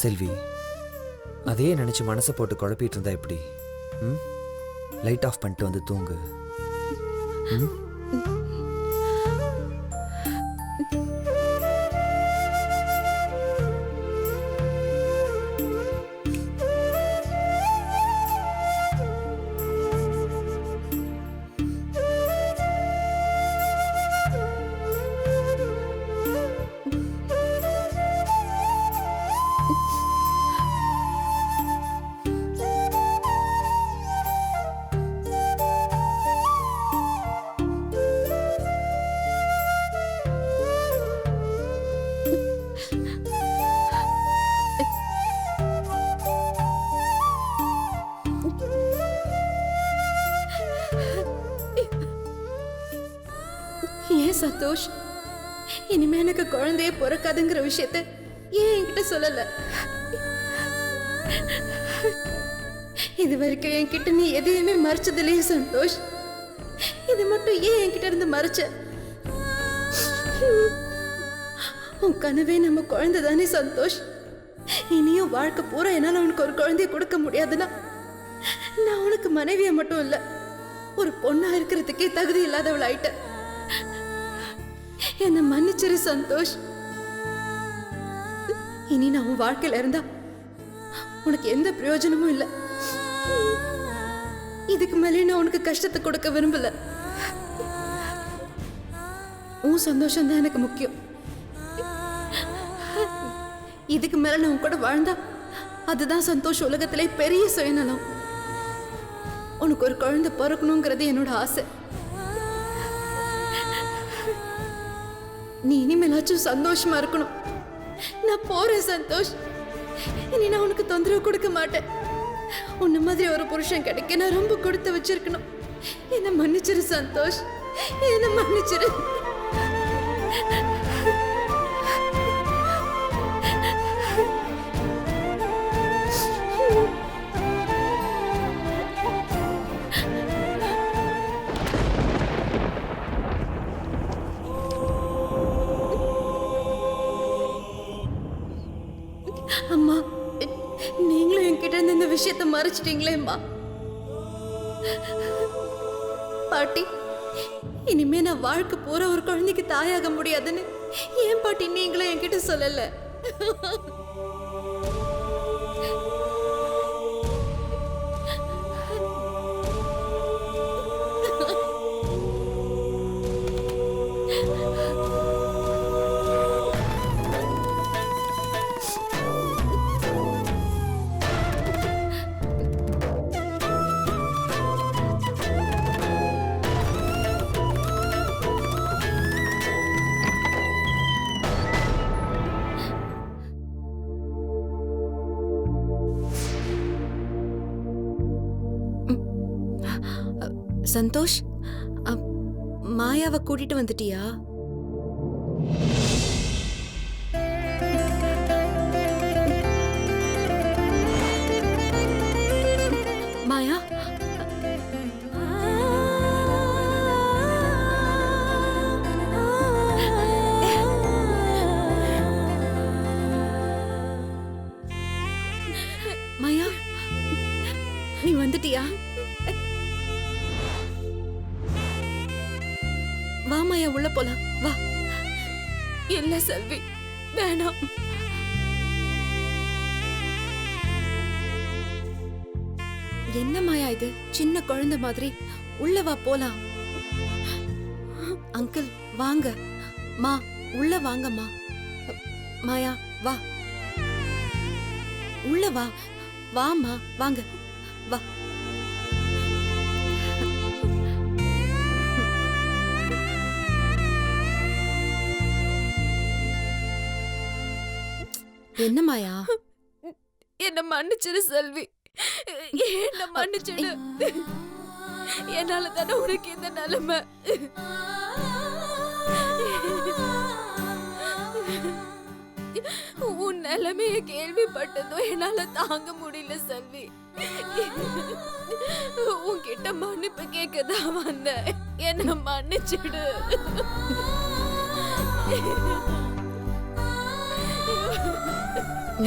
செல்வி, அதே நினைச்சு மனசை போட்டு குழப்பிட்டு இருந்தா எப்படி? லைட் ஆஃப் பண்ணிட்டு வந்து தூங்கு. ஏன் சந்தோஷ் இனிமே எனக்கு குழந்தைய பிறக்காதுங்கிற விஷயத்த ஏன் என்கிட்ட சொல்லல? இது வரைக்கும் என்கிட்ட நீ எதையுமே மறைச்சது இல்லையே சந்தோஷ். இது மட்டும் ஏன் என்கிட்ட இருந்து மறைச்ச? உன் கனவே நம்ம குழந்தை தானே சந்தோஷ். இனியும் வாழ்க்கை பூரா என்னால உனக்கு ஒரு குழந்தைய கொடுக்க முடியாதுன்னா நான் உனக்கு மனைவியை மட்டும் இல்ல, ஒரு பொண்ணா இருக்கிறதுக்கே தகுதி இல்லாதவள் ஆயிட்ட. என்ன மன்னிச்சிரு சந்தோஷ். இனி நான் உன் வாழ்க்கையில இருந்தா உனக்கு எந்த பிரயோஜனமும் இல்ல. இதுக்கு மேலே நான் உனக்கு கஷ்டத்தை கொடுக்க விரும்பல. உன் சந்தோஷம் தான் எனக்கு முக்கியம். இதுக்கு மேல நான் உன் கூட வாழ்ந்தா அதுதான் சந்தோஷ் உலகத்திலே பெரிய சுயநலம். உனக்கு ஒரு குழந்தை பிறக்கணுங்கிறது என்னோட ஆசை. நீ இனிமேலாச்சும் சந்தோஷமா இருக்கணும். நான் போறேன் சந்தோஷ். இனி நான் உனக்கு தொந்தரவு கொடுக்க மாட்டேன். உன்ன மாதிரி ஒரு புருஷன் கிடைக்க நான் ரொம்ப கொடுத்து வச்சிருக்கணும். என்ன மன்னிச்சிரு சந்தோஷ், என்ன மன்னிச்சிரு. அம்மா, நீங்களும் என்கிட்ட இருந்து இந்த விஷயத்தை மறைச்சிட்டீங்களேம்மா. பாட்டி, இனிமே நான் வாழ்க்கை பூரா ஒரு குழந்தைக்கு தாயாக முடியாதுன்னு ஏன் பாட்டி நீங்களும் என்கிட்ட சொல்லல? சந்தோஷ், மாயாவை கூட்டிட்டு வந்துட்டியா? மாயா, மாயா நீ வந்துட்டியா? வா மாயா, உள்ள போலாம் வா. இல்ல செல்வி, வேணாம். என்ன மாயா இது, சின்ன குழந்தை மாதிரி? உள்ள வா போலாம். அங்கிள் வாங்க. மா உள்ள வாங்கம்மா. மாயா வா, உள்ள வா. வாமா, வாங்க வா. என்ன மாயா? என்ன மன்னிச்சிரு செல்வி, என்ன மன்னிச்சிடு. என்னால தானே உனக்கு இந்த நிலைமை. உன் நிலைமைய கேள்விப்பட்டதும் என்னால தாங்க முடியல செல்வி. உன்கிட்ட மன்னிப்பு கேட்கதான் வந்தேன். என்ன மன்னிச்சிடு.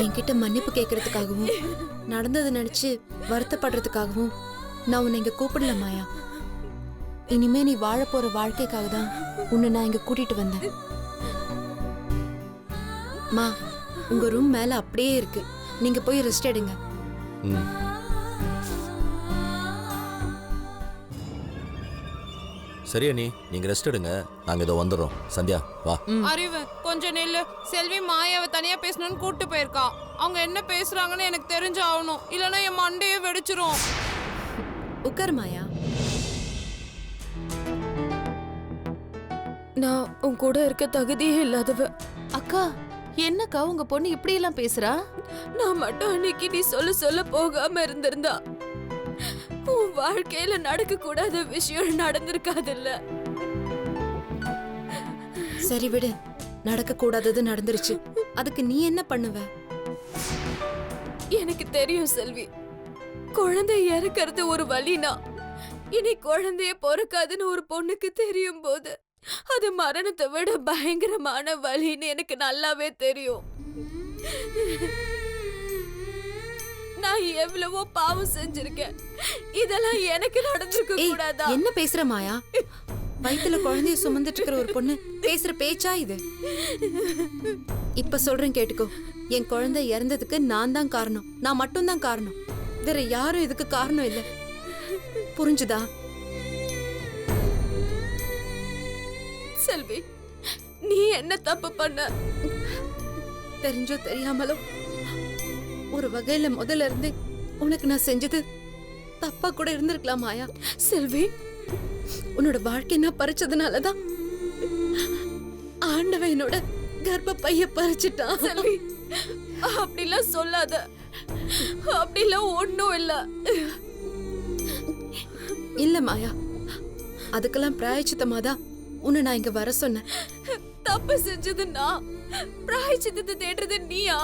என்கிட்ட மன்னிப்பு கேட்கறதுக்காகவும் நடந்ததை நினைச்சு வருத்தப்படுறதுக்காகவும் நான் உன்னை இங்க கூப்பிடல மாயா. இனிமே நீ வாழ போற வாழ்க்கைக்காக தான் உன்னை நான் இங்க கூட்டிட்டு வந்தேன். மா, உங்க ரூம் மேல அப்படியே இருக்கு, நீங்க போய் ரெஸ்ட் எடுங்க. சரியா நீங்க ரெஸ்ட் எடுங்க, நாங்க இதோ வந்துடுறோம். சந்தியா வா. அறிவு கொஞ்சம் நெல்லு. செல்வி மாயாவை தனியா பேசணும்னு கூட்டு போயிருக்கா. அவங்க என்ன பேசுறாங்கன்னு எனக்கு தெரிஞ்சு ஆகணும், இல்லைன்னா என் மண்டையே வெடிச்சிரும். உட்கார் மாயா. நான் உன் கூட இருக்க தகுதியே இல்லாதவ. அக்கா, என்னக்கா உங்க பொண்ணு இப்படி எல்லாம் பேசுறா? நான் மட்டும் அன்னைக்கு நீ சொல்ல போகாம இருந்திருந்தா உன் வாழ்க்கையில நடக்க கூடாத விஷயம் நடந்திருக்காதுல்ல. சரி விடு, நடக்க கூடாதது நடந்துருச்சு, அதுக்கு நீ என்ன பண்ணுவ? எனக்கு தெரியும் செல்வி, குழந்தை இறக்கிறது ஒரு வலினா இனி குழந்தைய பொறுக்காதுன்னு ஒரு பொண்ணுக்கு தெரியும் போது அது மரணத்தை விட பயங்கரமான வலின்னு எனக்கு நல்லாவே தெரியும். நான் எவ்வளவோ பாவம் செஞ்சிருக்கேன், இதெல்லாம் எனக்கு நடந்திருக்க கூடாதா? என்ன பேசுற மாயா? வயித்துல குழந்தைய சுமந்துட்டு இருக்கிற ஒரு பொண்ணு பேசுற பேச்சா இது? இப்ப சொல்றேன் கேட்டுக்கோ, என் குழந்தை இறந்ததுக்கு நான் தான் காரணம், நான் மட்டும் தான் காரணம், வேற யாரும் இதுக்கு காரணம் இல்ல. புரிஞ்சுதா? செல்வி, நீ என்ன தப்பு பண்ண? தெரிஞ்சோ தெரியாமலோ ஒரு வகையில முதல்ல இருந்து உனக்கு நான் செஞ்சது தப்பா கூட இருந்திருக்கலாம் மாயா. செல்வி, உன்னோட வாழ்க்கை நான் பறிச்சதுனாலதான் ஆண்டவன் என்னோட கர்ப்ப பைய பறிச்சுட்டான். செல்வி, அப்படிலாம் சொல்லாத, அப்படிலாம் ஒண்ணும் இல்ல. இல்ல மாயா, அதுக்கெல்லாம் பிராயச்சித்தமாதான் உன்னை நான் இங்க வர சொன்னேன். தப்பு செஞ்சதுன்னா பிராயச்சித்தத்தை தேடுறது நீயா?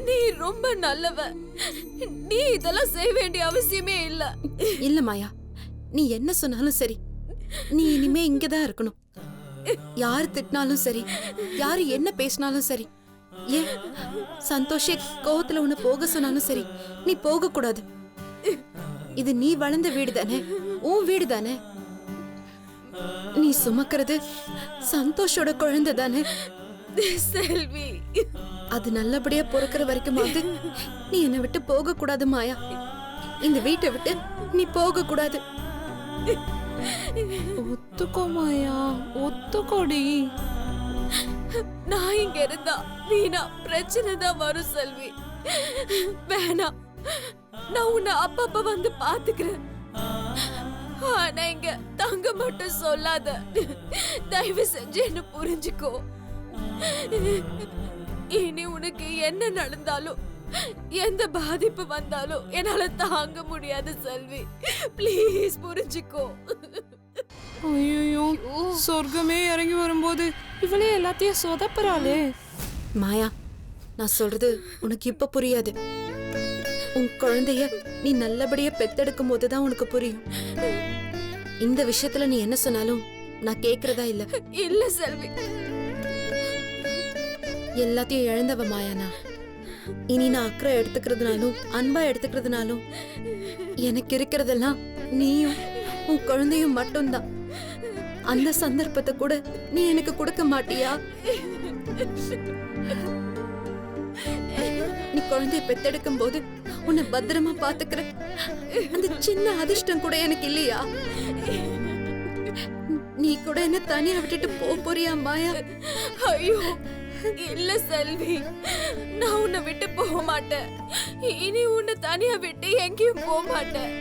நீ ரொம்ப நல்லவ, நீ இதெல்லாம் செய்ய வேண்டிய அவசியமே இல்ல. இல்ல மாயா, நீ என்ன சொன்னாலும் சரி, நீ இனிமே இங்கதான் இருக்கணும். யாரு திட்டினாலும் சரி, யாரு என்ன பேசினாலும் சரி, ஏன் சந்தோஷ கோவத்துல உன்னை போக சொன்னாலும் சரி, நீ போக கூடாது. இது நீ வளர்ந்த வீடு தானே, உன் வீடு தானே, நீ சுமக்கிறது சந்தோஷோட குழந்தை தானே. செல்வி, அது நல்லபடியா பொறுக்கிற வரைக்கும் நீ என்னை விட்டு போக கூடாது மாயா. இந்த வீட்டை விட்டு நீ போக கூடாது. ஒத்துக்கோ மாயா, ஒத்துக்கோடி. நான் இங்க இருந்தா வீணா பிரச்சனை தான் வரும் செல்வி. வேணாம், நான் உன்னை அப்பப்ப வந்து பாத்துக்கிறேன். ஆனா இங்க தங்க மட்டும் சொல்லாத, தயவு செஞ்சு என்ன புரிஞ்சுக்கோ. இனி உனக்கு என்ன நடந்தாலும் எந்த பாதிப்பு வந்தாலும் என்னால தாங்க முடியாது செல்வி, ப்ளீஸ் புரிஞ்சுக்கோ. ஐயோ, சொர்க்கமே இறங்கி வரும்போது இவளே எல்லாத்தையும் சொதப்புறாளே. மாயா, நான் சொல்றது உனக்கு இப்ப புரியாது. உன் குழந்தைய நீ நல்லபடியா பெத்தெடுக்கும் போதுதான் உனக்கு புரியும். இந்த விஷயத்துல நீ என்ன சொன்னாலும் நான் கேக்குறதா இல்ல. இல்ல செல்வி, எல்லாத்தையும் இழந்தவ மாயானா. இனி நான் அக்கறை எடுத்துக்கிறதுனாலும் அன்பா எடுத்துக்கிறதுனாலும் எனக்கு இருக்கிறதெல்லாம் நீயும் உன் குழந்தையும் மட்டும்தான். அந்த சந்தர்ப்பத்தை கூட நீ எனக்கு கொடுக்க மாட்டியா? நீ குழந்தைய பெத்தெடுக்கும் போது உன்னை பத்திரமா பாத்துக்கிற அந்த சின்ன அதிர்ஷ்டம் கூட எனக்கு இல்லையா? நீ கூட என்ன தனியா விட்டுட்டு போறியா மாயா? ஐயோ இல்ல செல்வி, நான் உன்னை விட்டு போக மாட்டேன். இனி உன்னை தனியா விட்டு எங்கேயும் போக மாட்டேன்.